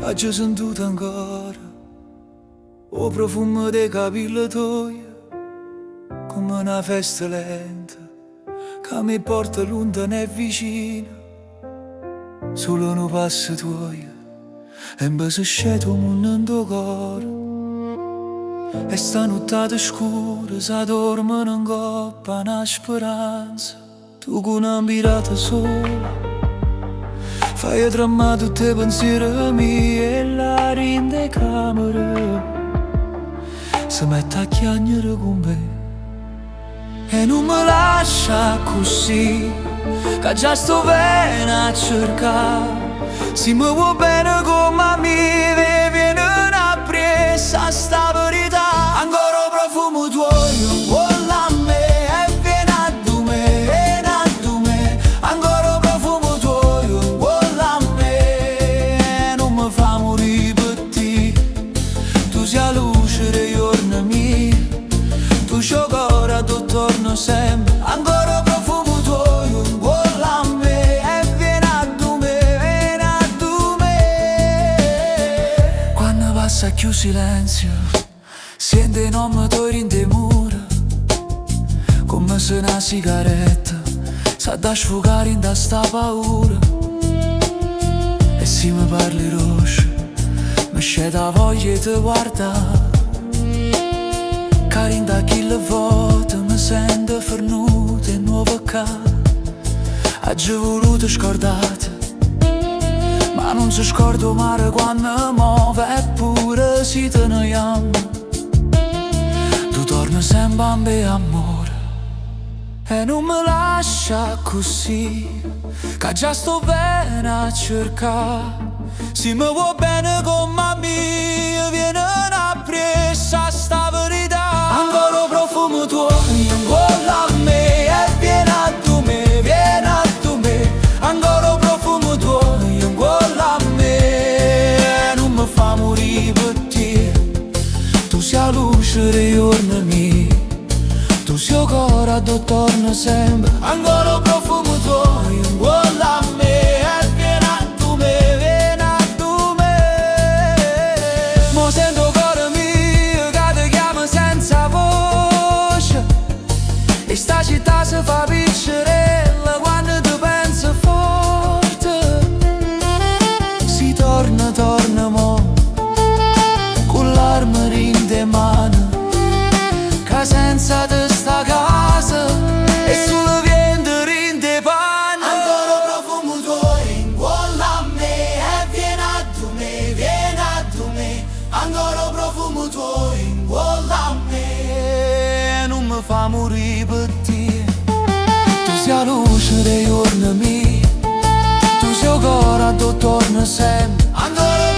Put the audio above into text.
Oggi sentito ancora o profumo dei capelli tuoi, come una festa lenta che mi porta lontano e vicino. Solo un passo tuoi e mi si scende un mondo in tuo cuore. E sta nottata scura si dormono in coppa una speranza. Tu con una mirata sola fai tremare tutti i pensieri miei e l'aria in te camere si mette a chiagnere con me. E non mi lascia così, che già sto bene a cercare. Se mi vuoi bene come mi viene una presa sta verità. Ancora profumo tuo, vola a me e vieni a me, vieni a me. Ancora profumo tuo, vola a me, non mi fa morire per te. Tu sei la luce dei giorni miei, tu sciogora, tu torno sempre. Ancora profumo tuo, vola a me e vieni a me, vieni a me. Quando passa più silenzio, sente i nomi tuoi in te mura, come se una sigaretta sa da sfogare in da sta paura. E se mi parli rosso, mi scende la voglia di te guardare. Carin da chi le volte mi sento fernuta e nuova ca. Oggi voluto scordate, ma non si scorda mare quando muove. Eppure si te ne chiama, tu torni sempre a me amore. E non mi lascia così, che già sto bene a cercare. Se mi vuoi bene come me, viene una presa sta verità. Ancora profumo tuo, vola a me e vieni a me, vieni a me. Ancora profumo tuo, vola a me, non mi fa morire per te. Tu sei la luce dei giorni miei, tu sei il cuore che torna sempre. Ancora profumo tuo, vola a me e vieni a me, vieni a me. Mo sento il cuore mio che ti chiama senza voce, e sta città si fa piccerella quando ti pensi forte. Si torna, torna mo, con l'arma in te mano, che senza te sta casa e solo vendere in te panno. Ancora profumo tuo, vola a me e vieni a me, vieni a me. Ancora profumo tuo, vola a me, non mi fa morire per te. Tu sei la luce dei giorni miei, tu sei il cuore che torna sempre. Ancora